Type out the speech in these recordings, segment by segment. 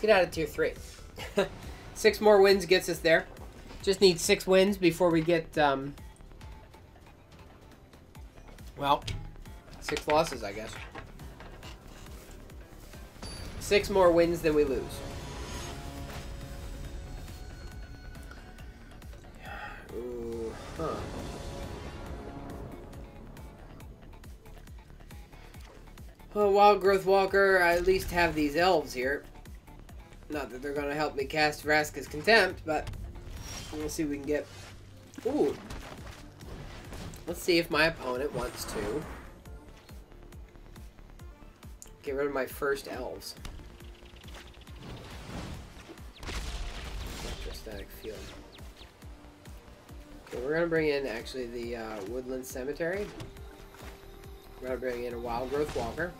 get out of tier 3. 6 more wins gets us there. Just need 6 wins before we get, well, 6 losses, I guess. 6 more wins than we lose. Ooh, huh. Well, Wild Growth Walker, I at least have these elves here. Not that they're going to help me cast Vraska's Contempt, but we'll see if we can get... Ooh. Let's see if my opponent wants to get rid of my first elves. Electrostatic field. Okay, we're going to bring in, actually, the Woodland Cemetery. We're going to bring in a Wild Growth Walker.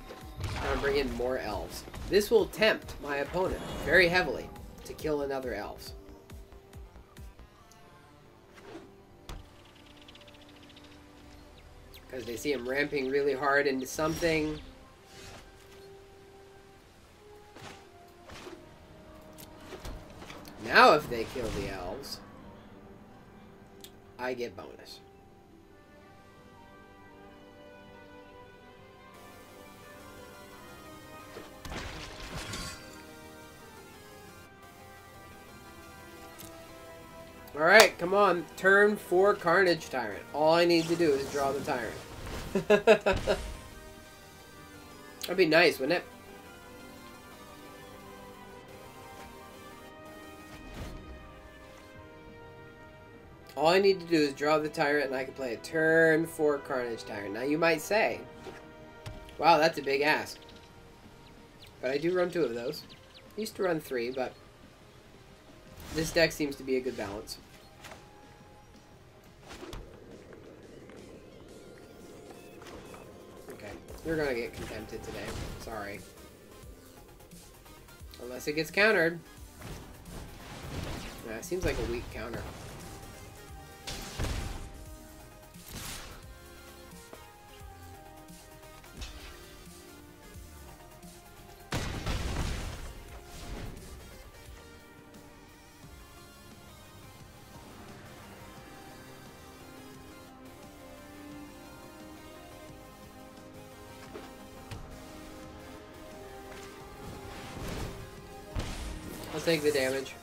I'm going to bring in more elves. This will tempt my opponent very heavily to kill another elves. Because they see him ramping really hard into something. Now if they kill the elves, I get bonus. Alright, come on. Turn 4 Carnage Tyrant. All I need to do is draw the Tyrant. That'd be nice, wouldn't it? All I need to do is draw the Tyrant and I can play a turn 4 Carnage Tyrant. Now you might say, wow, that's a big ask. But I do run 2 of those. I used to run 3, but this deck seems to be a good balance. Okay, you're gonna get contempted today. Sorry. Unless it gets countered. Nah, it seems like a weak counter. I'll take the damage.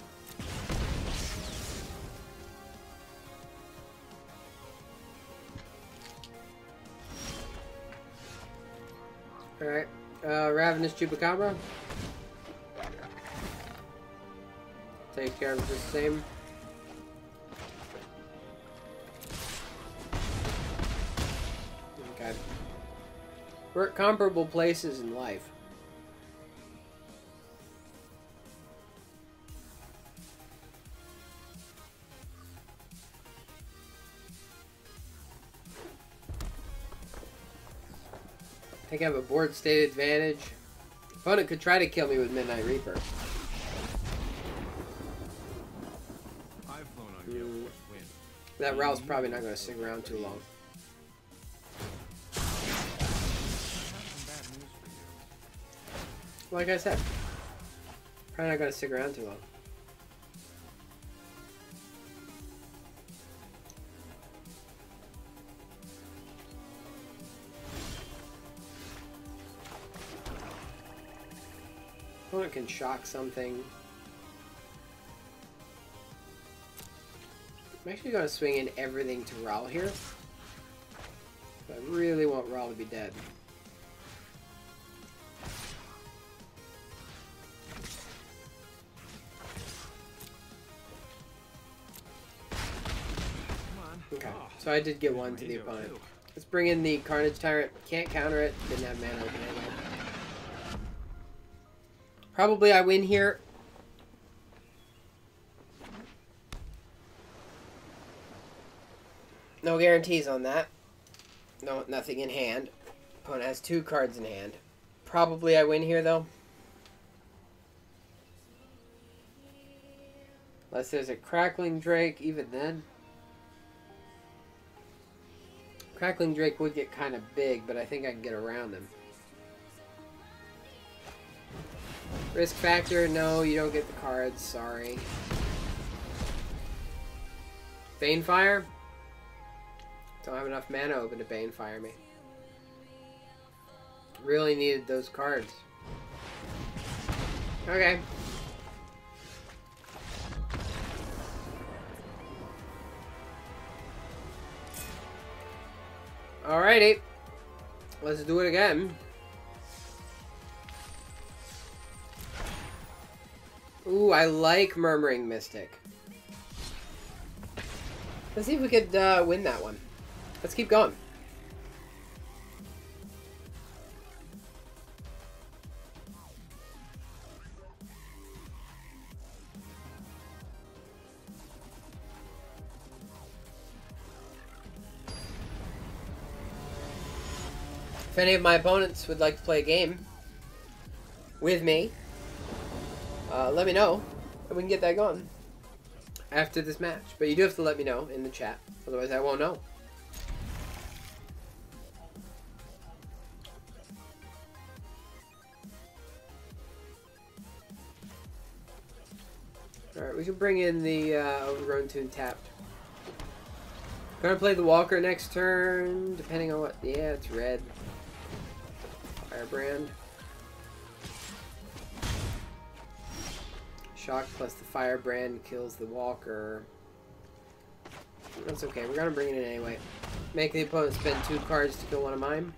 Alright. Ravenous Chupacabra. Take care of it just the same. Okay. We're at comparable places in life. I think I have a board state advantage. Opponent could try to kill me with Midnight Reaper. That Row's probably not going to stick around too long. Like I said, probably not going to stick around too long. Opponent can shock something. I'm actually going to swing in everything to Raul here. But I really want Raul to be dead. Okay, so I did get one to the opponent. Let's bring in the Carnage Tyrant. Can't counter it. Didn't have mana open anyway. Probably I win here. No guarantees on that. No, nothing in hand. Opponent has 2 cards in hand. Probably I win here though. Unless there's a Crackling Drake, even then. Crackling Drake would get kind of big, but I think I can get around him. Risk factor, no, you don't get the cards, sorry. Banefire? Don't have enough mana open to Banefire me. Really needed those cards. Okay. Alrighty. Let's do it again. Ooh, I like Murmuring Mystic. Let's see if we could win that one. Let's keep going. If any of my opponents would like to play a game with me, let me know, and we can get that going after this match. But you do have to let me know in the chat, otherwise I won't know. Alright, we can bring in the Overgrown Tune tapped. Gonna play the Walker next turn, depending on what... Yeah, it's red. Firebrand. Shock plus the Firebrand kills the Walker. That's okay, we're gonna bring it in anyway. Make the opponent spend 2 cards to kill one of mine.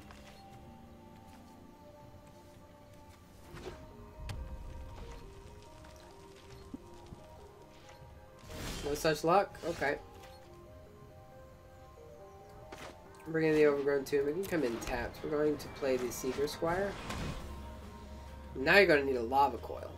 No such luck? Okay. Bring in the Overgrown Tomb. We can come in tapped. We're going to play the Seeker Squire. Now you're going to need a Lava Coil.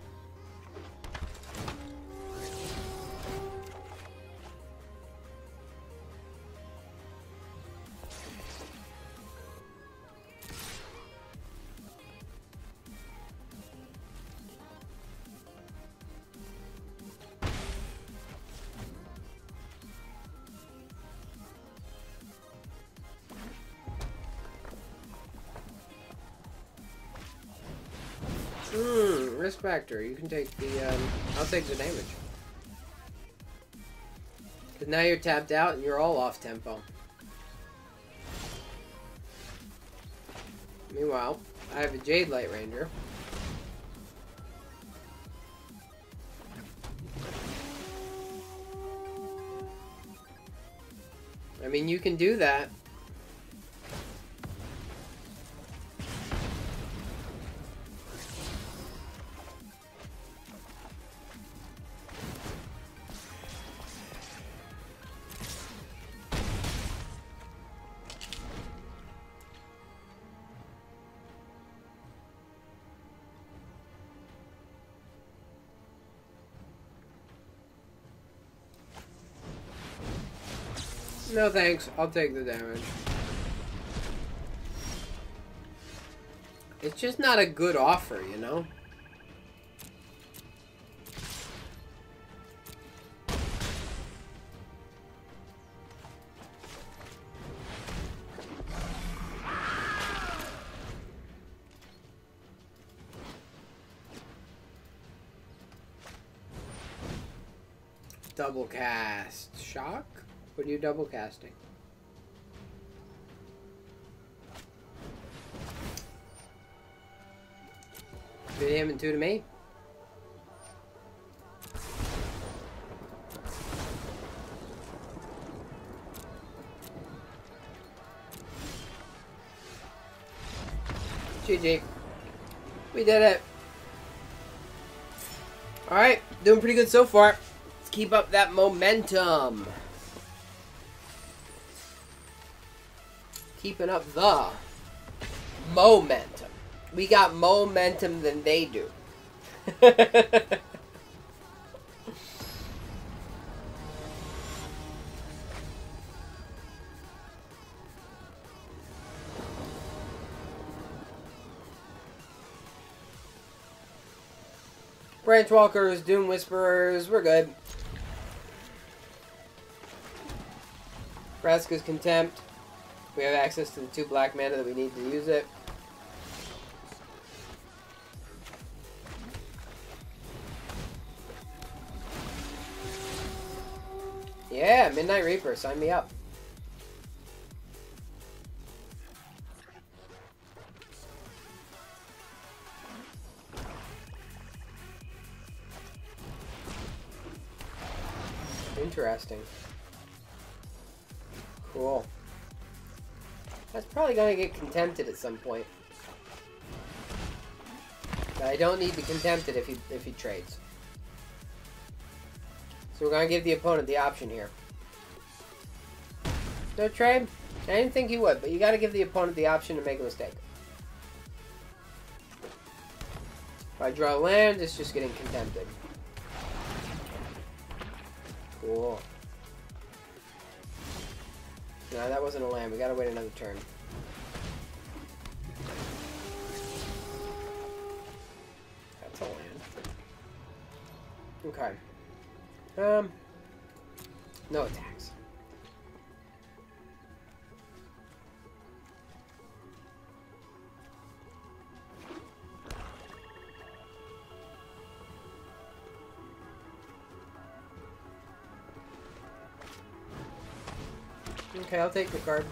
Risk factor. You can take the, I'll take the damage. Because now you're tapped out and you're all off tempo. Meanwhile, I have a Jade Light Ranger. I mean, you can do that. No thanks, I'll take the damage. It's just not a good offer, you know? Double cast. Shock? What are you double casting? Two to him and 2 to me. GG. We did it. Alright, doing pretty good so far. Let's keep up that momentum. Keeping up the momentum. We got momentum than they do. Branch Walkers, Doom Whisperers, we're good. Vraska's Contempt. We have access to the 2 black mana that we need to use it. Yeah, Midnight Reaper, sign me up. Interesting. Cool. That's probably gonna get contempted at some point. But I don't need to contempt it if he trades. So we're gonna give the opponent the option here. No trade? I didn't think you would, but you gotta give the opponent the option to make a mistake. If I draw land, it's just getting contempted. Cool. No, that wasn't a land. We gotta wait another turn. That's a land. Okay. No attacks. Okay, I'll take the card.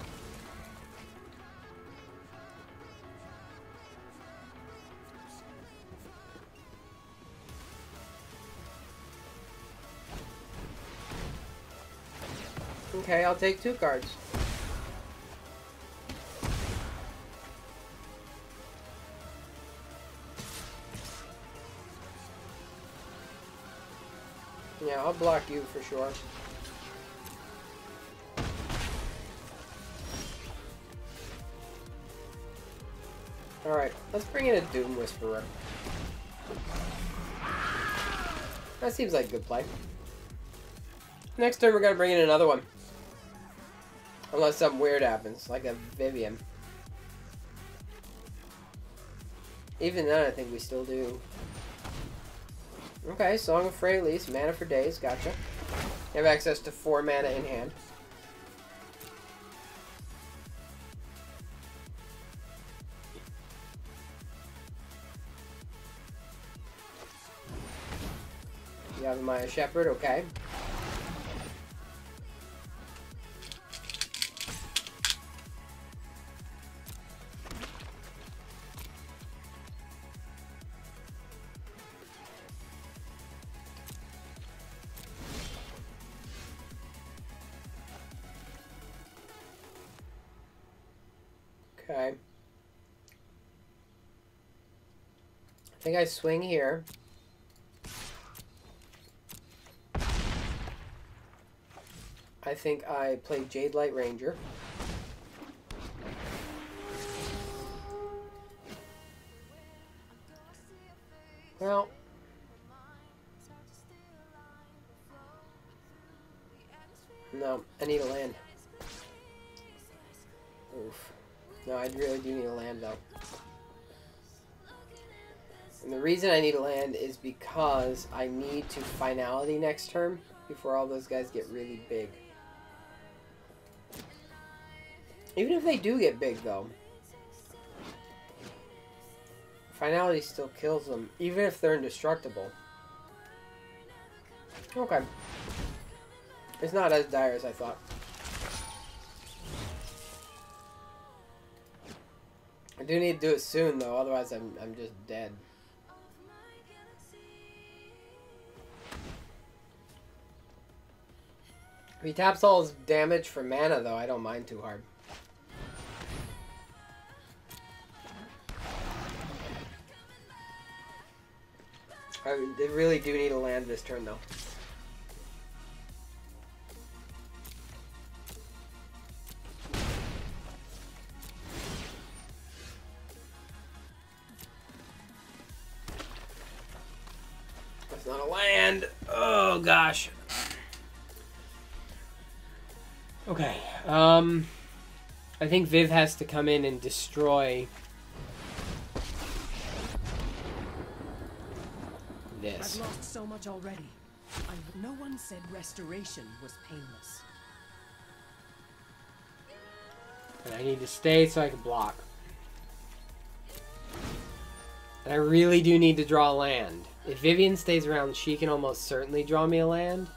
Okay, I'll take 2 cards. Yeah, I'll block you for sure. Alright, let's bring in a Doom Whisperer. That seems like a good play. Next turn we're gonna bring in another one. Unless something weird happens, like a Vivian. Even then I think we still do. Okay, Song of Freyalise, mana for days, gotcha. You have access to 4 mana in hand. You have Maya Shepherd, okay. Okay. I think I swing here. I think I play Jade Light Ranger. Well, no, I need a land. Oof. No, I really do need a land though. And the reason I need a land is because I need to finality next turn before all those guys get really big. Even if they do get big, though, finality still kills them, even if they're indestructible. Okay. It's not as dire as I thought. I do need to do it soon, though, otherwise I'm just dead. If he taps all his damage for mana, though, I don't mind too hard. They really do need a land this turn, though. That's not a land. Oh, gosh. Okay. I think Viv has to come in and destroy this. I've lost so much already. No one said restoration was painless. And I need to stay so I can block. And I really do need to draw a land. If Vivian stays around, she can almost certainly draw me a land.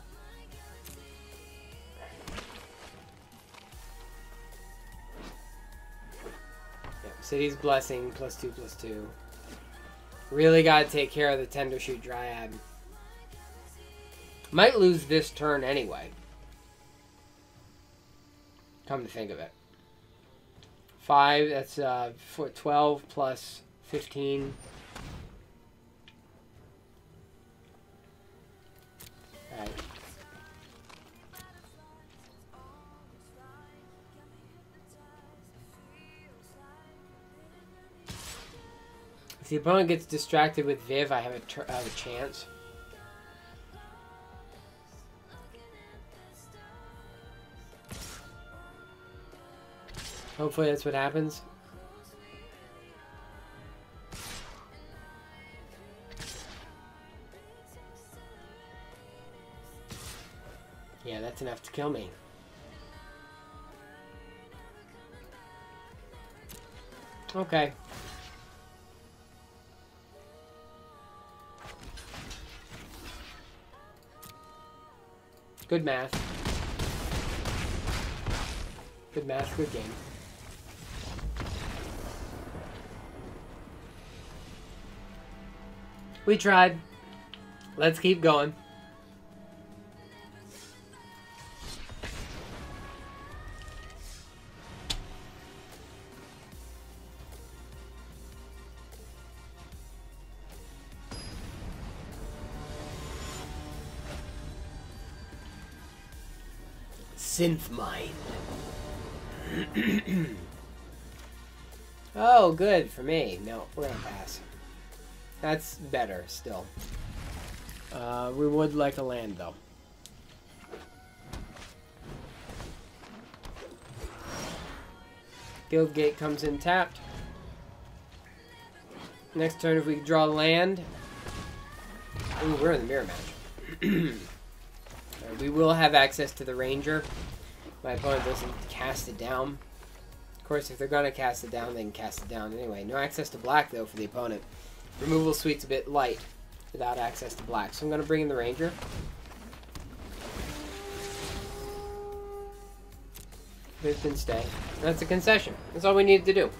City's Blessing, +2/+2. Really gotta take care of the Tender Shoot Dryad. Might lose this turn anyway. Come to think of it. 5, that's 12 plus 15. Alright. If the opponent gets distracted with Viv, I have a chance. Hopefully that's what happens. Yeah, that's enough to kill me. Okay. Good math. Good math, good game. We tried. Let's keep going. Synth Mind. Oh, good for me. No, we're gonna pass. That's better still. We would like a land though. Guild Gate comes in tapped. Next turn, if we draw land. Ooh, we're in the mirror match. We will have access to the Ranger. My opponent doesn't cast it down. Of course, if they're going to cast it down, they can cast it down anyway. No access to black, though, for the opponent. Removal suite's a bit light without access to black. So I'm going to bring in the Ranger. Viv can stay. That's a concession. That's all we need to do.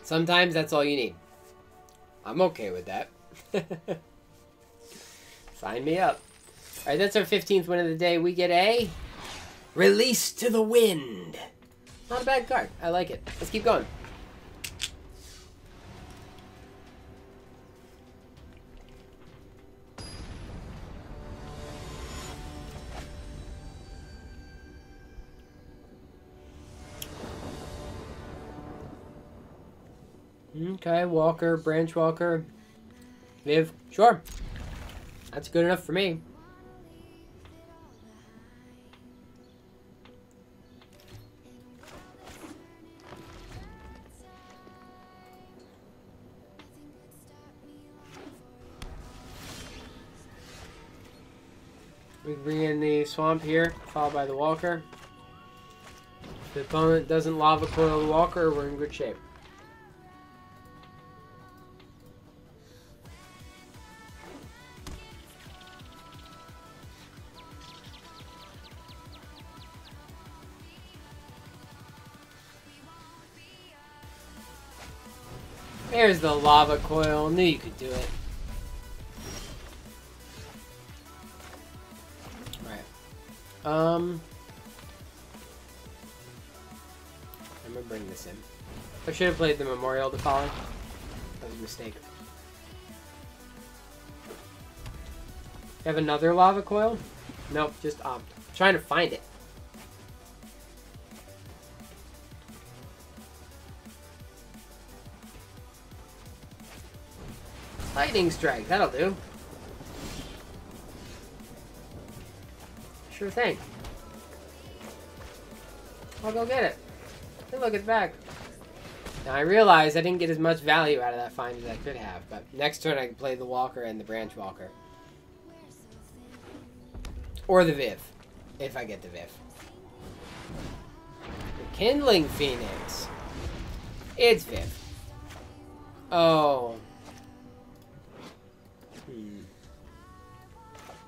Sometimes that's all you need. I'm okay with that. Sign me up. Alright, that's our 15th win of the day. We get a Release to the Wind. Not a bad card. I like it. Let's keep going. Okay, Walker, Branch Walker, Viv. Sure. That's good enough for me. We bring in the Swamp here, followed by the Walker. If the opponent doesn't Lava Coil the Walker, we're in good shape. There's the Lava Coil. Knew you could do it. I'm gonna bring this in. I should have played the Memorial to follow. That was a mistake. You have another Lava Coil? Nope, just I'm trying to find it. Lightning Strike, that'll do. Sure thing. I'll go get it. Hey, look, it's back. Now, I realize I didn't get as much value out of that find as I could have, but next turn I can play the Walker and the Branch Walker. Or the Viv, if I get the Viv. The Kindling Phoenix. It's Viv. Oh.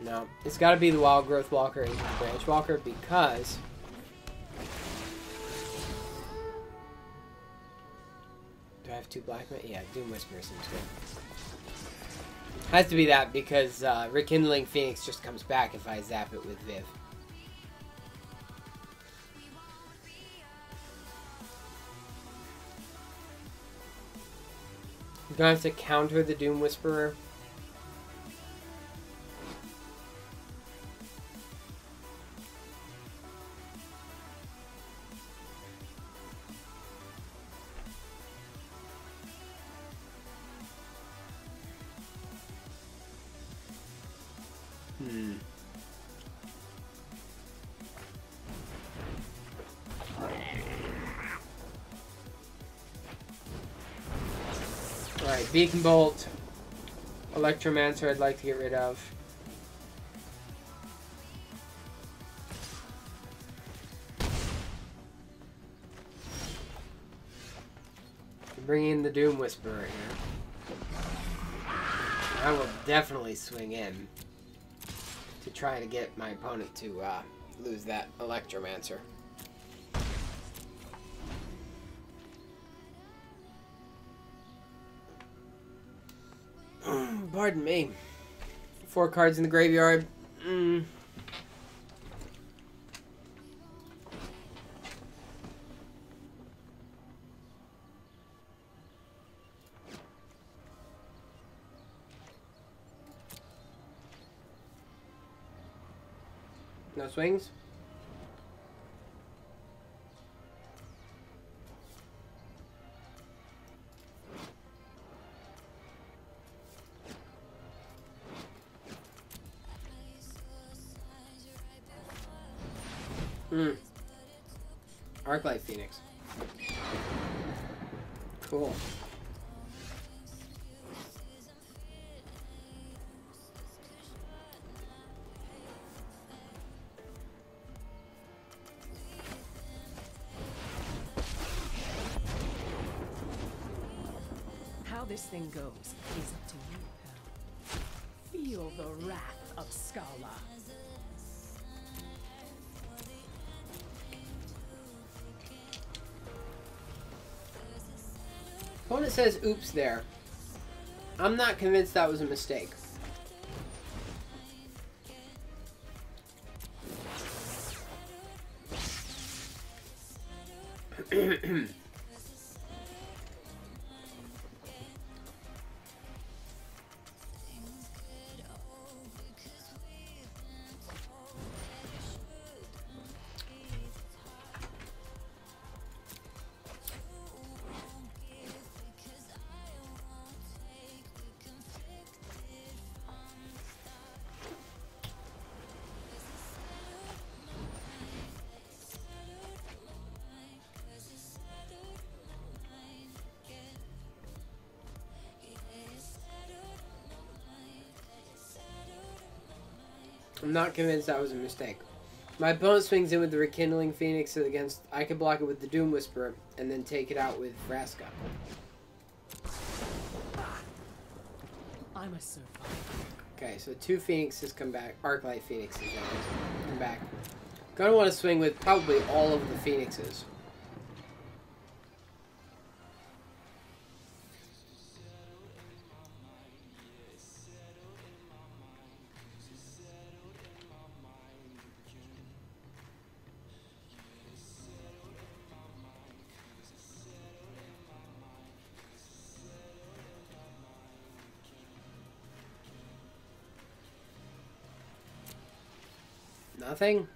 No, it's got to be the Wild Growth Walker and the Branch Walker because 2 black. Yeah, Doom Whisperer seems good. Has to be that because Rekindling Phoenix just comes back if I zap it with Viv. You're gonna have to counter the Doom Whisperer. Alright, Beacon Bolt. Electromancer I'd like to get rid of. Bring in the Doom Whisperer here. I will definitely swing in to try to get my opponent to lose that Electromancer. Pardon me. 4 cards in the graveyard. No swings? Arclight Phoenix. Cool. How this thing goes is up to you, Pearl. Feel the wrath of Scala. Opponent says oops there. I'm not convinced that was a mistake. I'm not convinced that was a mistake. My opponent swings in with the Rekindling Phoenix against... I can block it with the Doom Whisperer and then take it out with Vraska. I'm a survivor. Okay, so 2 Phoenixes come back. Arclight Phoenixes come back. Gonna want to swing with probably all of the Phoenixes. Nothing?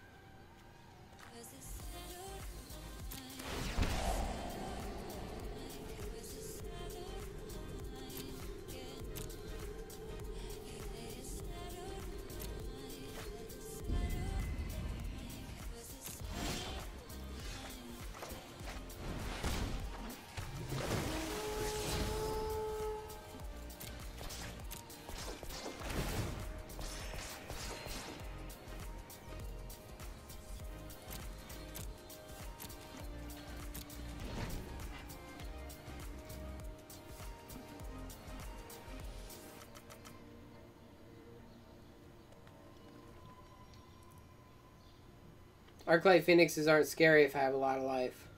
Arclight Phoenixes aren't scary if I have a lot of life.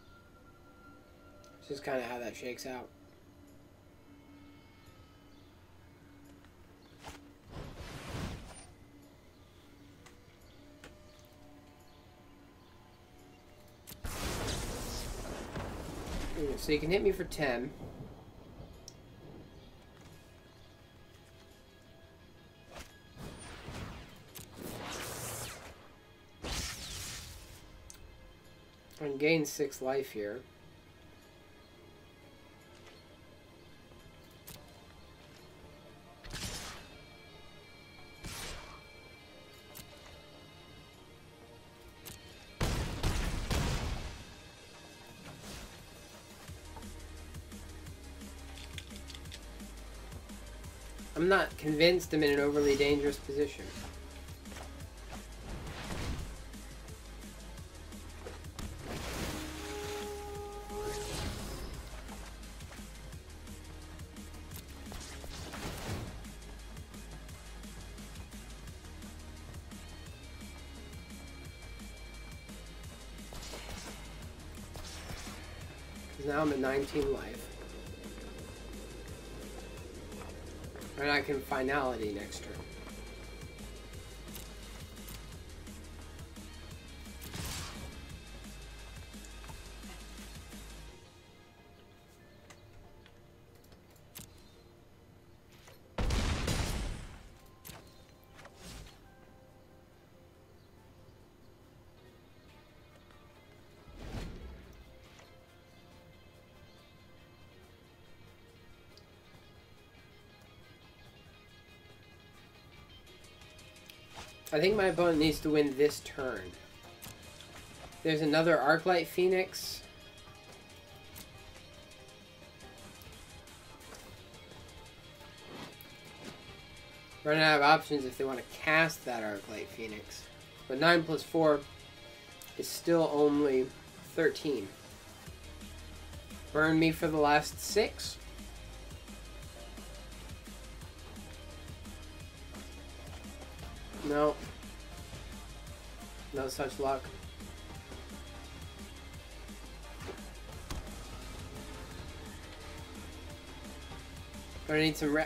It's just kind of how that shakes out. So you can hit me for 10. And gain 6 life here. I'm not convinced I'm in an overly dangerous position. Because now I'm at 19 life. And I can finality next turn. I think my opponent needs to win this turn. There's another Arclight Phoenix. Running out of options if they want to cast that Arclight Phoenix. But 9 plus 4 is still only 13. Burn me for the last 6. No. No such luck. Gonna need some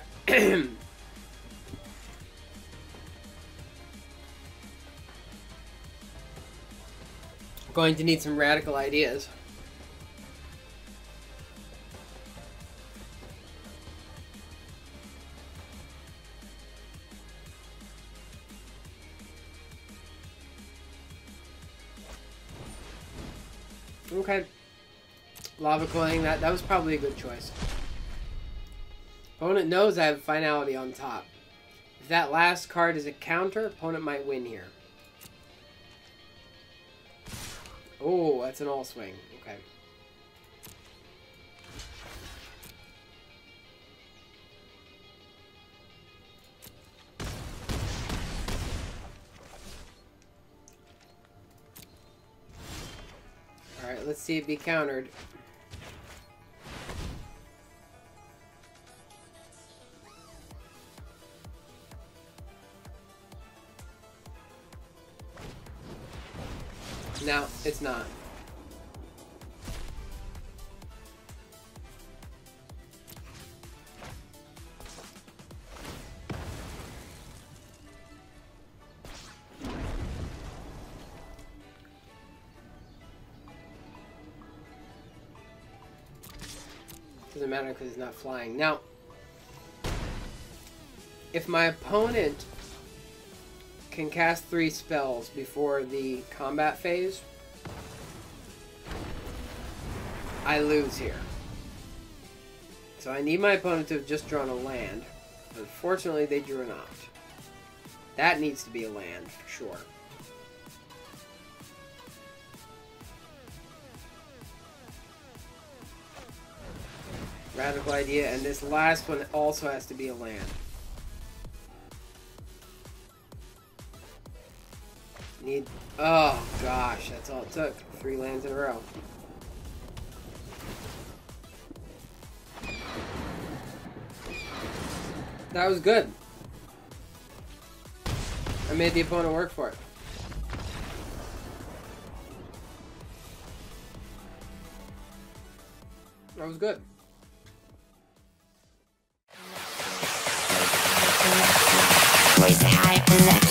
going to need some radical ideas. Okay. Lava coiling, that was probably a good choice. Opponent knows I have finality on top. If that last card is a counter, opponent might win here. Oh, that's an all swing. Okay. Alright, let's see it be countered. No, it's not. Doesn't matter because it's not flying. Now, if my opponent can cast 3 spells before the combat phase, I lose here. So I need my opponent to have just drawn a land. Unfortunately, they drew an opt. That needs to be a land, for sure. Radical idea, and this last one also has to be a land. Oh gosh, that's all it took. 3 lands in a row. That was good. I made the opponent work for it. That was good. Voice high